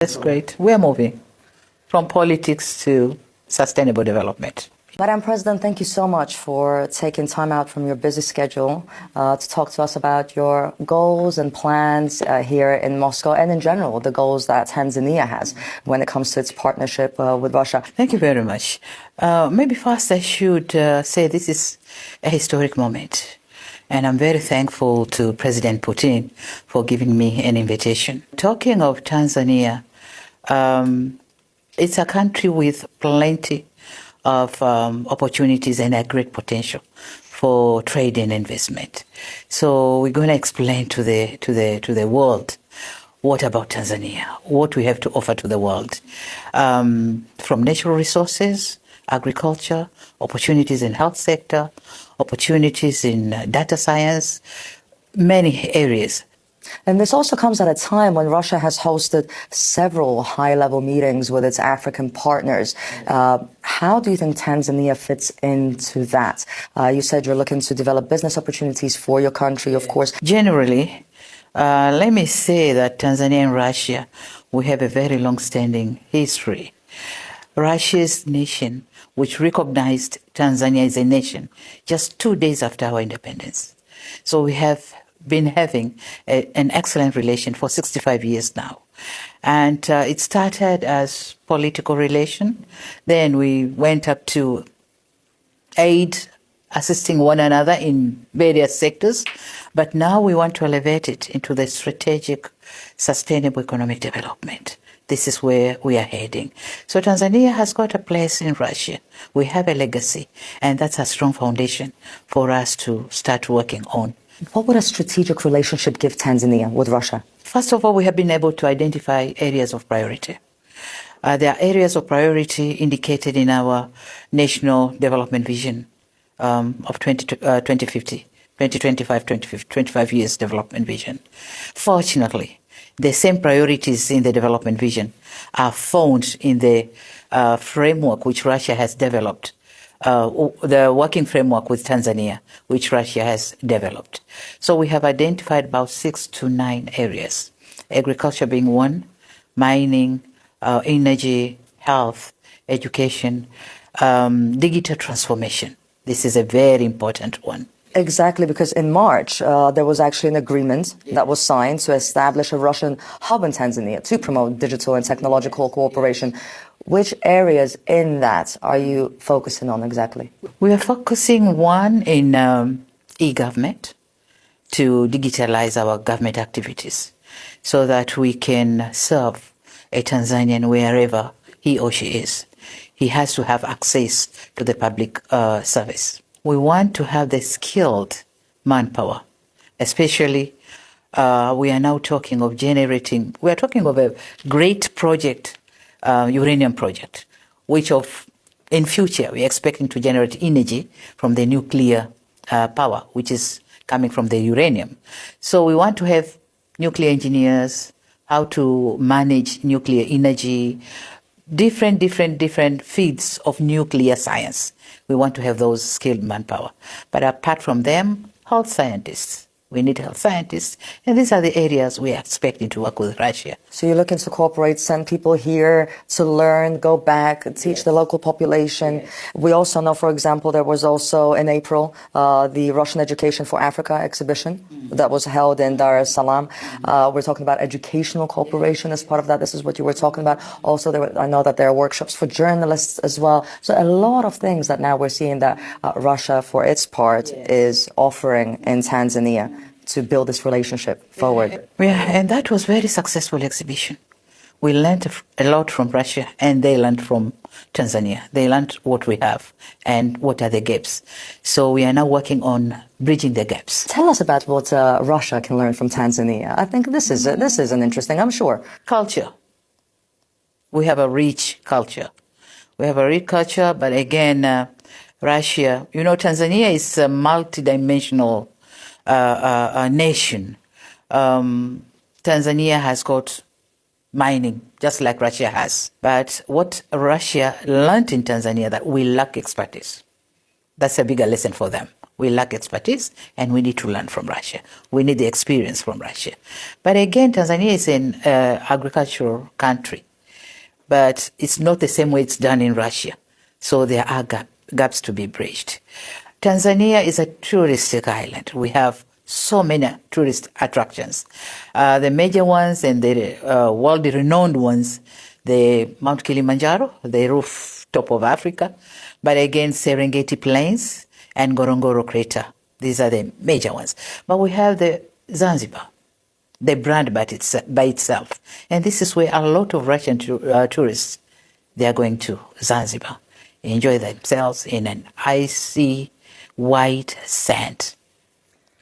That's great. We're moving from politics to sustainable development. Madam President, thank you so much for taking time out from your busy schedule to talk to us about your goals and plans here in Moscow and in general, the goals that Tanzania has when it comes to its partnership with Russia. Thank you very much. Maybe first I should say this is a historic moment. And I'm very thankful to President Putin for giving me an invitation. Talking of Tanzania, it's a country with plenty of opportunities and a great potential for trade and investment. So we're going to explain to the world what about Tanzania, what we have to offer to the world, from natural resources, agriculture, opportunities in health sector, opportunities in data science, many areas. And this also comes at a time when Russia has hosted several high-level meetings with its African partners. How do you think Tanzania fits into that? You said you're looking to develop business opportunities for your country, of course. Generally, let me say that Tanzania and Russia, we have a very long-standing history. Russia's nation, which recognized Tanzania as a nation just 2 days after our independence. So we have been having an excellent relation for 65 years now. And it started as political relation. Then we went up to aid, assisting one another in various sectors. But now we want to elevate it into the strategic, sustainable economic development. This is where we are heading. So Tanzania has got a place in Russia. We have a legacy, and that's a strong foundation for us to start working on. What would a strategic relationship give Tanzania with Russia? First of all, we have been able to identify areas of priority. There are areas of priority indicated in our National Development Vision of 2050, 2025, 25 years development vision. Fortunately, the same priorities in the development vision are found in the framework which Russia has developed, the working framework with Tanzania, which Russia has developed. So we have identified about 6 to 9 areas, agriculture being one, mining, energy, health, education, digital transformation. This is a very important one. Exactly, because in March, there was actually an agreement that was signed to establish a Russian hub in Tanzania to promote digital and technological cooperation. Which areas in that are you focusing on exactly? We are focusing one in e-government to digitalize our government activities so that we can serve a Tanzanian wherever he or she is. He has to have access to the public service. We want to have the skilled manpower, especially we are now talking of generating, we are talking of a great project, uranium project, which in future we are expecting to generate energy from the nuclear power, which is coming from the uranium. So we want to have nuclear engineers, how to manage nuclear energy, different fields of nuclear science. We want to have those skilled manpower. But apart from them, health scientists. We need health scientists. And these are the areas we are expecting to work with Russia. So you're looking to cooperate, send people here to learn, go back, teach the local population. Yes. We also know, for example, there was also in April, the Russian Education for Africa exhibition that was held in Dar es Salaam. We're talking about educational cooperation as part of that. This is what you were talking about. Also, I know that there are workshops for journalists as well. So a lot of things that now we're seeing that Russia, for its part, is offering in Tanzania to build this relationship forward. Yeah, and that was a very successful exhibition. We learned a lot from Russia, and they learned from Tanzania. They learned what we have and what are the gaps. So we are now working on bridging the gaps. Tell us about what Russia can learn from Tanzania. I think this is an interesting, I'm sure. Culture. We have a rich culture. We have a rich culture, but again, Russia, Tanzania is a multidimensional nation. Tanzania has got mining, just like Russia has. But what Russia learned in Tanzania, that we lack expertise. That's a bigger lesson for them. We lack expertise, and we need to learn from Russia. We need the experience from Russia. But again, Tanzania is an agricultural country, but it's not the same way it's done in Russia. So there are gaps to be bridged. Tanzania is a touristic island. We have so many tourist attractions. The major ones and the world-renowned ones, the Mount Kilimanjaro, the rooftop of Africa, but again, Serengeti Plains and Ngorongoro Crater. These are the major ones. But we have the Zanzibar, the brand by itself. And this is where a lot of Russian tourists, they are going to Zanzibar, enjoy themselves in an icy white sand,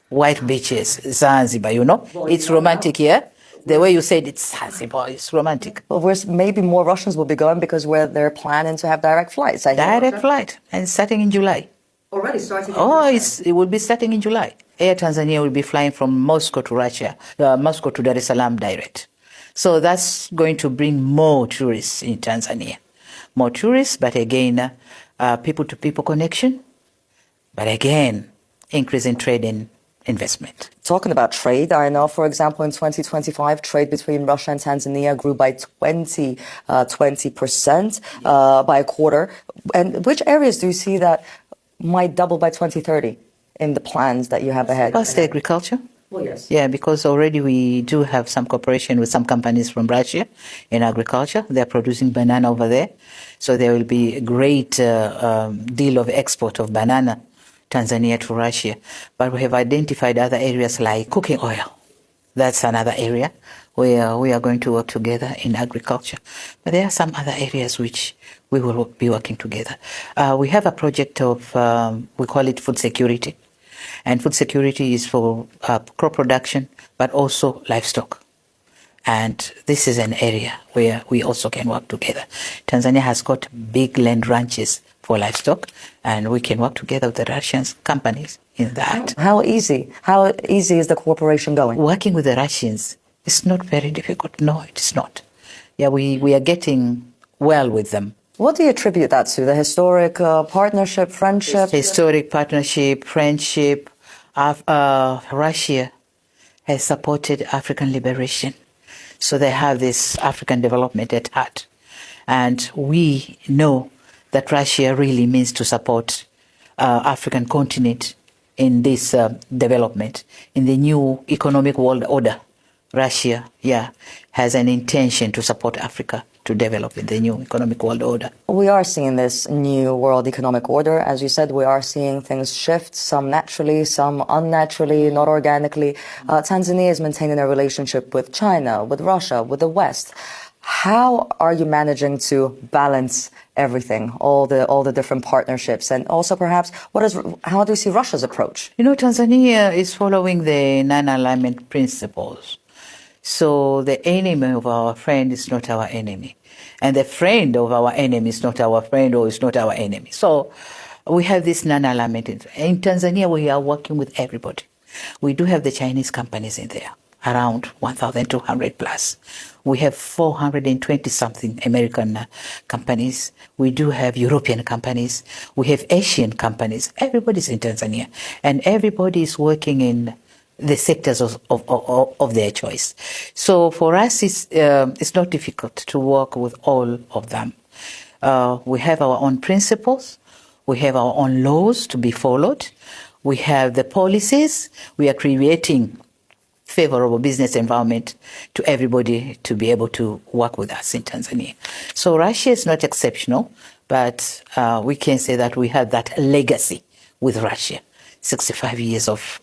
white beaches, Zanzibar, you know. Well, it's romantic here. The way you said it's Zanzibar, it's romantic. Well, maybe more Russians will be going because they're planning to have direct flights. Direct flight, and starting in July. Already starting in July? It will be starting in July. Air Tanzania will be flying from Moscow to Russia, Moscow to Dar es Salaam direct. So that's going to bring more tourists in Tanzania. More tourists, but again, people-to-people connection, but again, increase in trade and investment. Talking about trade, I know, for example, in 2025, trade between Russia and Tanzania grew by 20% by a quarter. And which areas do you see that might double by 2030 in the plans that you have ahead? First, agriculture. Well, yes. Yeah, because already we do have some cooperation with some companies from Russia in agriculture. They're producing banana over there. So there will be a great deal of export of banana, Tanzania to Russia. But we have identified other areas like cooking oil. That's another area where we are going to work together in agriculture. But there are some other areas which we will be working together. We have a project of, we call it food security. And food security is for crop production, but also livestock. And this is an area where we also can work together. Tanzania has got big land ranches for livestock, and we can work together with the Russian companies in that. How easy is the cooperation going? Working with the Russians is not very difficult. No, it's not. Yeah, we are getting well with them. What do you attribute that to? The historic partnership, friendship? Historic partnership, friendship. Russia has supported African liberation. So they have this African development at heart. And we know that Russia really means to support African continent in this development, in the new economic world order. Russia, has an intention to support Africa to develop in the new economic world order. We are seeing this new world economic order. As you said, we are seeing things shift, some naturally, some unnaturally, not organically. Tanzania is maintaining a relationship with China, with Russia, with the West. How are you managing to balance everything, all the different partnerships, and also perhaps how do you see Russia's approach? You know, Tanzania is following the non-alignment principles. So the enemy of our friend is not our enemy, and the friend of our enemy is not our friend or is not our enemy. So we have this non-alignment. In Tanzania, we are working with everybody. We do have the Chinese companies in there, around 1,200 plus. We have 420-something American companies. We do have European companies. We have Asian companies. Everybody's in Tanzania, and everybody is working in the sectors of their choice. So for us, it's not difficult to work with all of them. We have our own principles. We have our own laws to be followed. We have the policies. We are creating favorable business environment to everybody to be able to work with us in Tanzania. So Russia is not exceptional, but we can say that we have that legacy with Russia. 65 years of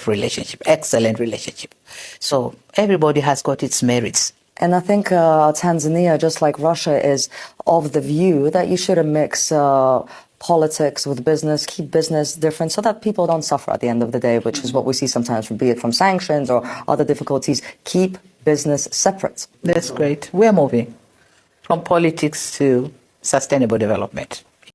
relationship, excellent relationship. So everybody has got its merits. And I think Tanzania, just like Russia, is of the view that you shouldn't mix politics with business, keep business different so that people don't suffer at the end of the day, which is what we see sometimes, be it from sanctions or other difficulties. Keep business separate. That's great. We're moving from politics to sustainable development.